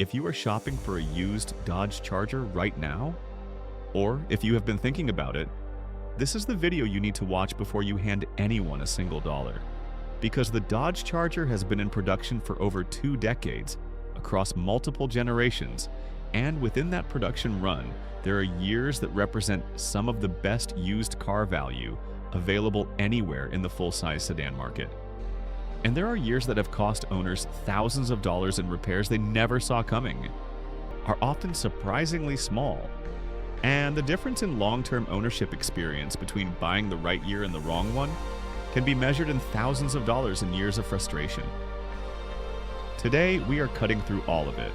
If you are shopping for a used Dodge Charger right now, or if you have been thinking about it, this is the video you need to watch before you hand anyone a single dollar. Because the Dodge Charger has been in production for over 2 decades, across multiple generations, and within that production run, there are years that represent some of the best used car value available anywhere in the full-size sedan market. And there are years that have cost owners thousands of dollars in repairs they never saw coming, are often surprisingly small, and the difference in long-term ownership experience between buying the right year and the wrong one can be measured in thousands of dollars in years of frustration. Today, we are cutting through all of it.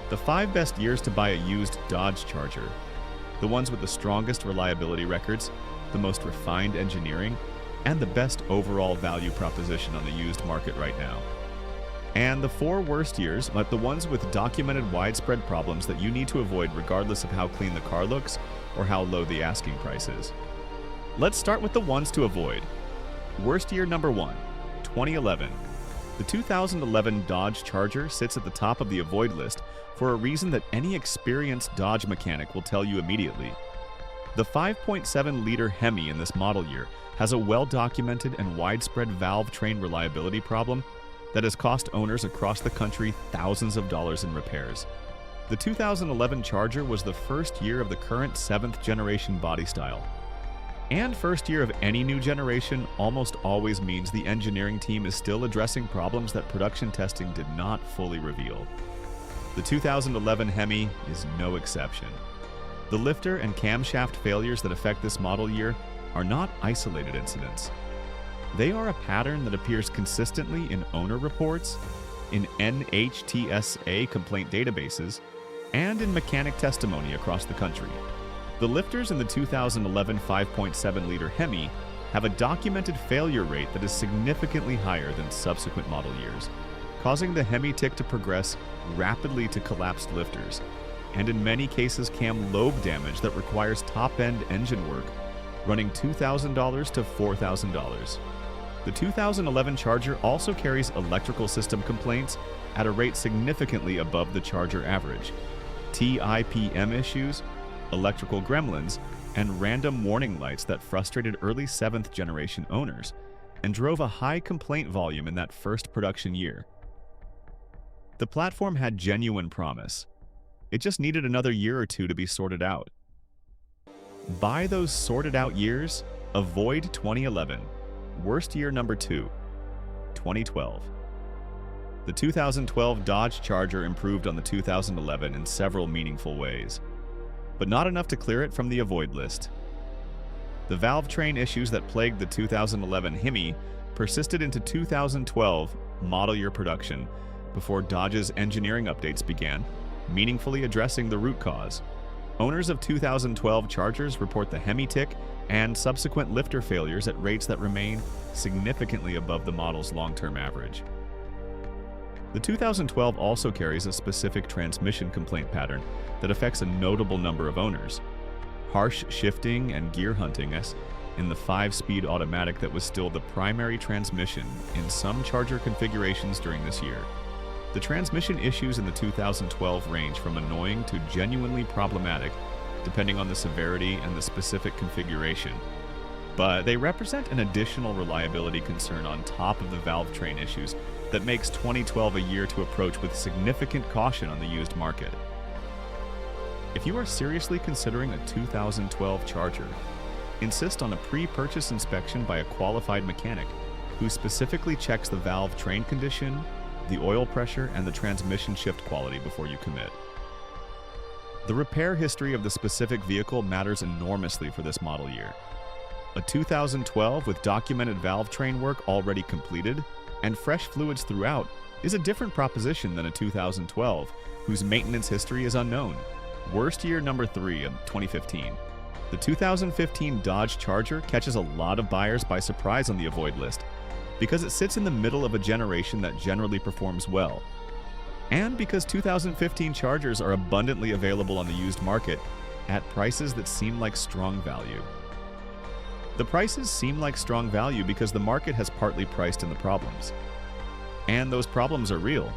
The 5 best years to buy a used Dodge Charger, the ones with the strongest reliability records, the most refined engineering, and the best overall value proposition on the used market right now. And the 4 worst years, but the ones with documented widespread problems that you need to avoid regardless of how clean the car looks or how low the asking price is. Let's start with the ones to avoid. Worst year number 1, 2011. The 2011 Dodge Charger sits at the top of the avoid list for a reason that any experienced Dodge mechanic will tell you immediately. The 5.7-liter Hemi in this model year has a well-documented and widespread valve train reliability problem that has cost owners across the country thousands of dollars in repairs. The 2011 Charger was the first year of the current 7th generation body style. And first year of any new generation almost always means the engineering team is still addressing problems that production testing did not fully reveal. The 2011 Hemi is no exception. The lifter and camshaft failures that affect this model year are not isolated incidents. They are a pattern that appears consistently in owner reports, in NHTSA complaint databases, and in mechanic testimony across the country. The lifters in the 2011 5.7-liter Hemi have a documented failure rate that is significantly higher than subsequent model years, causing the Hemi tick to progress rapidly to collapsed lifters, and in many cases cam lobe damage that requires top-end engine work, running $2,000 to $4,000. The 2011 Charger also carries electrical system complaints at a rate significantly above the Charger average, TIPM issues, electrical gremlins, and random warning lights that frustrated early 7th generation owners and drove a high complaint volume in that first production year. The platform had genuine promise. It just needed another year or two to be sorted out. By those sorted out years, avoid 2011. Worst year number 2, 2012. The 2012 Dodge Charger improved on the 2011 in several meaningful ways, but not enough to clear it from the avoid list. The valve train issues that plagued the 2011 Hemi persisted into 2012 model year production before Dodge's engineering updates began, meaningfully addressing the root cause. Owners of 2012 Chargers report the Hemi tick and subsequent lifter failures at rates that remain significantly above the model's long-term average. The 2012 also carries a specific transmission complaint pattern that affects a notable number of owners. Harsh shifting and gear hunting as in the 5-speed automatic that was still the primary transmission in some Charger configurations during this year. The transmission issues in the 2012 range from annoying to genuinely problematic, depending on the severity and the specific configuration. But they represent an additional reliability concern on top of the valve train issues that makes 2012 a year to approach with significant caution on the used market. If you are seriously considering a 2012 Charger, insist on a pre-purchase inspection by a qualified mechanic who specifically checks the valve train condition, the oil pressure, and the transmission shift quality before you commit. The repair history of the specific vehicle matters enormously for this model year. A 2012 with documented valve train work already completed and fresh fluids throughout is a different proposition than a 2012 whose maintenance history is unknown. Worst year number 3 of 2015. The 2015 Dodge Charger catches a lot of buyers by surprise on the avoid list because it sits in the middle of a generation that generally performs well, and because 2015 Chargers are abundantly available on the used market at prices that seem like strong value. The prices seem like strong value because the market has partly priced in the problems. And those problems are real.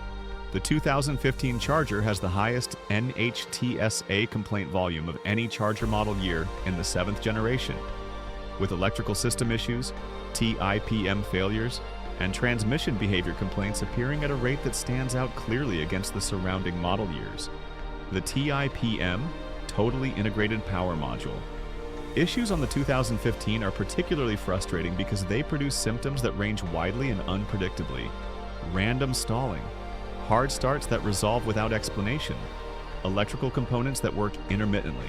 The 2015 Charger has the highest NHTSA complaint volume of any Charger model year in the 7th generation, with electrical system issues, TIPM failures, and transmission behavior complaints appearing at a rate that stands out clearly against the surrounding model years. The TIPM, Totally Integrated Power Module. Issues on the 2015 are particularly frustrating because they produce symptoms that range widely and unpredictably. Random stalling, hard starts that resolve without explanation, electrical components that work intermittently,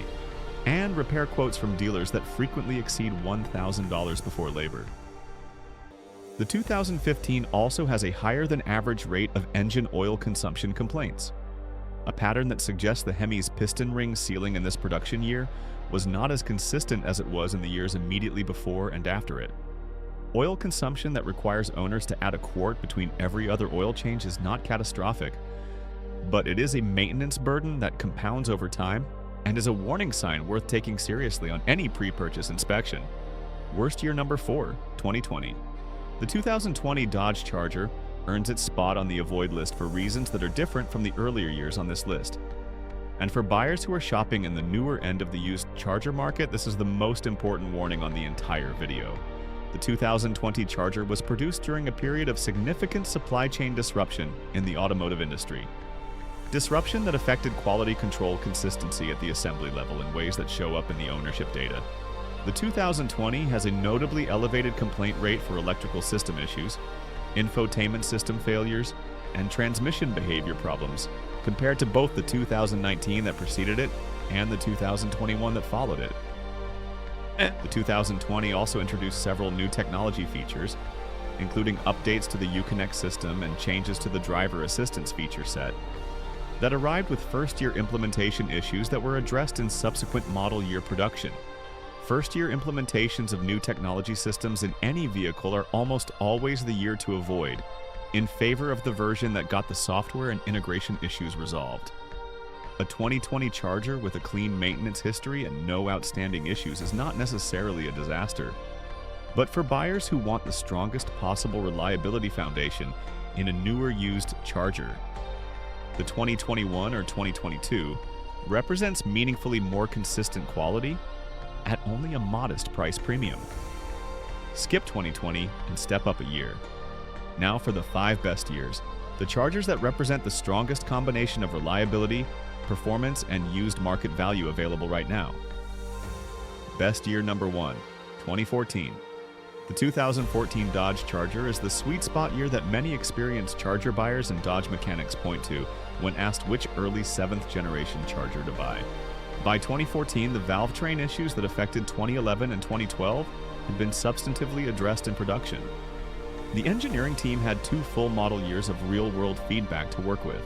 and repair quotes from dealers that frequently exceed $1,000 before labor. The 2015 also has a higher than average rate of engine oil consumption complaints, a pattern that suggests the Hemi's piston ring sealing in this production year was not as consistent as it was in the years immediately before and after it. Oil consumption that requires owners to add a quart between every other oil change is not catastrophic, but it is a maintenance burden that compounds over time and is a warning sign worth taking seriously on any pre-purchase inspection. Worst year number 4, 2020. The 2020 Dodge Charger earns its spot on the avoid list for reasons that are different from the earlier years on this list. And for buyers who are shopping in the newer end of the used Charger market, this is the most important warning on the entire video. The 2020 Charger was produced during a period of significant supply chain disruption in the automotive industry. Disruption that affected quality control consistency at the assembly level in ways that show up in the ownership data. The 2020 has a notably elevated complaint rate for electrical system issues, infotainment system failures, and transmission behavior problems compared to both the 2019 that preceded it and the 2021 that followed it. The 2020 also introduced several new technology features, including updates to the Uconnect system and changes to the driver assistance feature set, that arrived with first-year implementation issues that were addressed in subsequent model year production. First-year implementations of new technology systems in any vehicle are almost always the year to avoid, in favor of the version that got the software and integration issues resolved. A 2020 Charger with a clean maintenance history and no outstanding issues is not necessarily a disaster. But for buyers who want the strongest possible reliability foundation in a newer used Charger, the 2021 or 2022 represents meaningfully more consistent quality at only a modest price premium. Skip 2020 and step up a year. Now for the 5 best years, the Chargers that represent the strongest combination of reliability, performance, and used market value available right now. Best year number 1, 2014. The 2014 Dodge Charger is the sweet spot year that many experienced Charger buyers and Dodge mechanics point to when asked which early 7th generation Charger to buy. By 2014, the valve train issues that affected 2011 and 2012 had been substantively addressed in production. The engineering team had 2 full model years of real-world feedback to work with,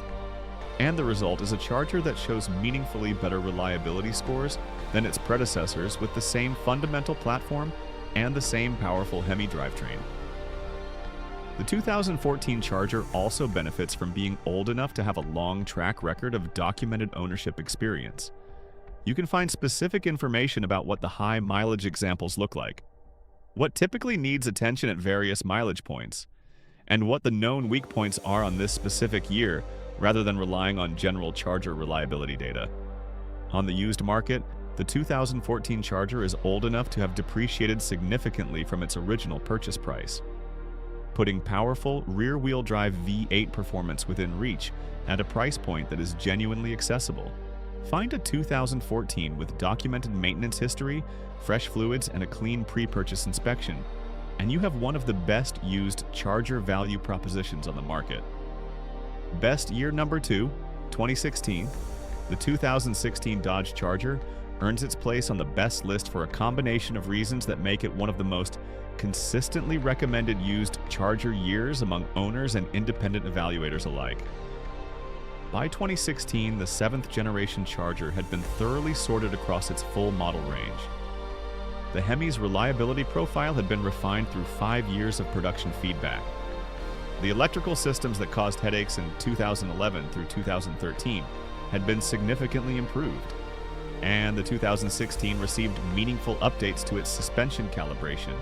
and the result is a Charger that shows meaningfully better reliability scores than its predecessors with the same fundamental platform and the same powerful Hemi drivetrain. The 2014 Charger also benefits from being old enough to have a long track record of documented ownership experience. You can find specific information about what the high mileage examples look like, what typically needs attention at various mileage points, and what the known weak points are on this specific year rather than relying on general Charger reliability data. On the used market, the 2014 Charger is old enough to have depreciated significantly from its original purchase price, putting powerful rear-wheel drive V8 performance within reach at a price point that is genuinely accessible. Find a 2014 with documented maintenance history, fresh fluids, and a clean pre-purchase inspection, and you have one of the best used Charger value propositions on the market. Best year number 2, 2016. The 2016 Dodge Charger earns its place on the best list for a combination of reasons that make it one of the most consistently recommended used Charger years among owners and independent evaluators alike. By 2016, the 7th generation Charger had been thoroughly sorted across its full model range. The Hemi's reliability profile had been refined through 5 years of production feedback. The electrical systems that caused headaches in 2011 through 2013 had been significantly improved, and the 2016 received meaningful updates to its suspension calibration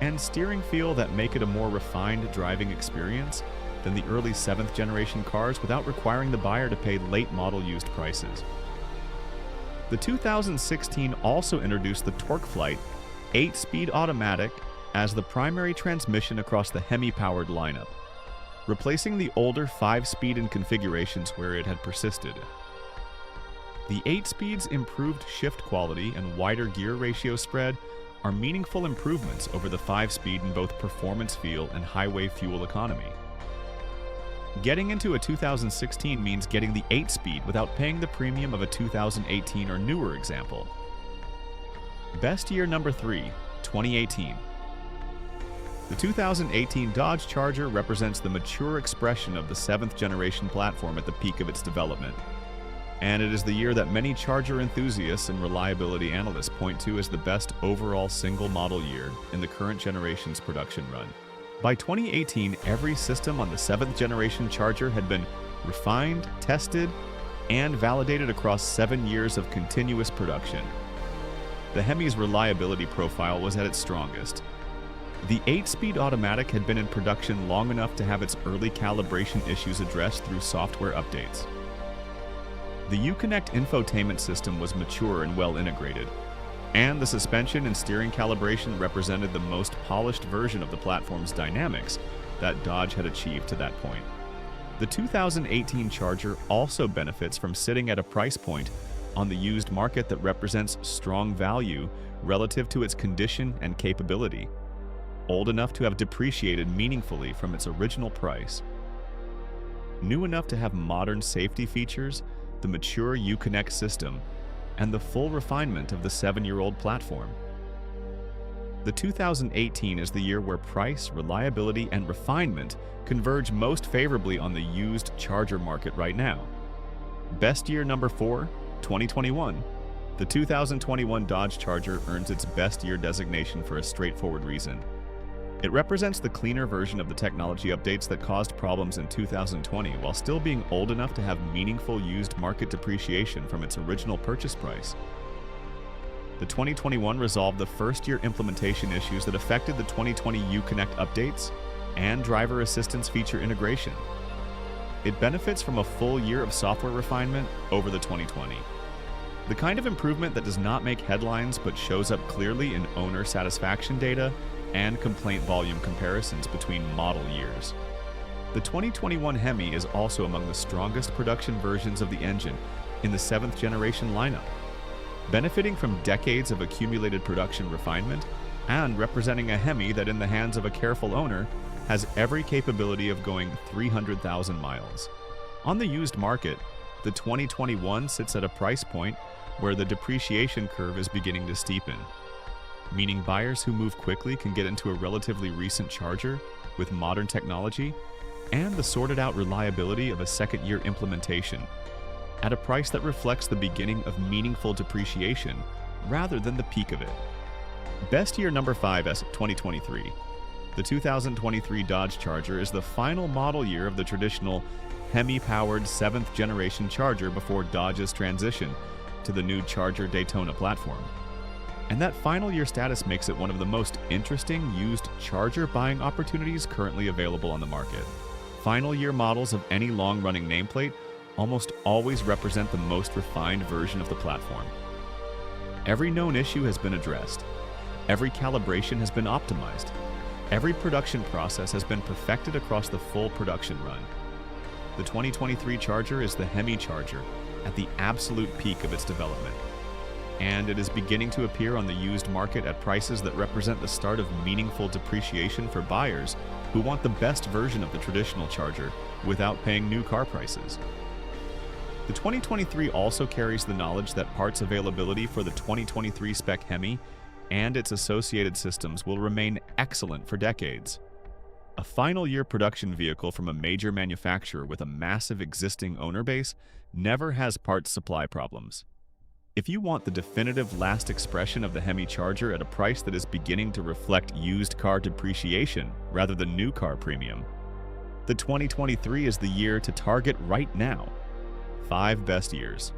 and steering feel that make it a more refined driving experience than the early 7th generation cars without requiring the buyer to pay late model used prices. The 2016 also introduced the TorqueFlite 8-speed automatic as the primary transmission across the Hemi-powered lineup, replacing the older 5-speed in configurations where it had persisted. The 8-speed's improved shift quality and wider gear ratio spread are meaningful improvements over the 5-speed in both performance feel and highway fuel economy. Getting into a 2016 means getting the 8-speed without paying the premium of a 2018 or newer example. Best year number 3, 2018. The 2018 Dodge Charger represents the mature expression of the 7th generation platform at the peak of its development. And it is the year that many Charger enthusiasts and reliability analysts point to as the best overall single model year in the current generation's production run. By 2018, every system on the 7th generation Charger had been refined, tested, and validated across 7 years of continuous production. The Hemi's reliability profile was at its strongest. The 8-speed automatic had been in production long enough to have its early calibration issues addressed through software updates. The Uconnect infotainment system was mature and well integrated, and the suspension and steering calibration represented the most polished version of the platform's dynamics that Dodge had achieved to that point. The 2018 Charger also benefits from sitting at a price point on the used market that represents strong value relative to its condition and capability, old enough to have depreciated meaningfully from its original price, new enough to have modern safety features, the mature Uconnect system, and the full refinement of the 7-year-old platform. The 2018 is the year where price, reliability, and refinement converge most favorably on the used Charger market right now. Best year number 4, 2021. The 2021 Dodge Charger earns its best year designation for a straightforward reason. It represents the cleaner version of the technology updates that caused problems in 2020 while still being old enough to have meaningful used market depreciation from its original purchase price. The 2021 resolved the first-year implementation issues that affected the 2020 Uconnect updates and driver assistance feature integration. It benefits from a full year of software refinement over the 2020. The kind of improvement that does not make headlines but shows up clearly in owner satisfaction data and complaint volume comparisons between model years. The 2021 Hemi is also among the strongest production versions of the engine in the 7th generation lineup, benefiting from decades of accumulated production refinement and representing a Hemi that in the hands of a careful owner has every capability of going 300,000 miles. On the used market, the 2021 sits at a price point where the depreciation curve is beginning to steepen, meaning buyers who move quickly can get into a relatively recent Charger with modern technology and the sorted-out reliability of a second-year implementation at a price that reflects the beginning of meaningful depreciation rather than the peak of it. Best year number 5 as 2023. The 2023 Dodge Charger is the final model year of the traditional Hemi-powered 7th generation Charger before Dodge's transition to the new Charger Daytona platform. And that final year status makes it one of the most interesting used Charger buying opportunities currently available on the market. Final year models of any long-running nameplate almost always represent the most refined version of the platform. Every known issue has been addressed. Every calibration has been optimized. Every production process has been perfected across the full production run. The 2023 Charger is the Hemi Charger at the absolute peak of its development, and it is beginning to appear on the used market at prices that represent the start of meaningful depreciation for buyers who want the best version of the traditional Charger without paying new car prices. The 2023 also carries the knowledge that parts availability for the 2023 spec Hemi and its associated systems will remain excellent for decades. A final year production vehicle from a major manufacturer with a massive existing owner base never has parts supply problems. If you want the definitive last expression of the Hemi Charger at a price that is beginning to reflect used car depreciation rather than new car premium, the 2023 is the year to target right now. 5 best years.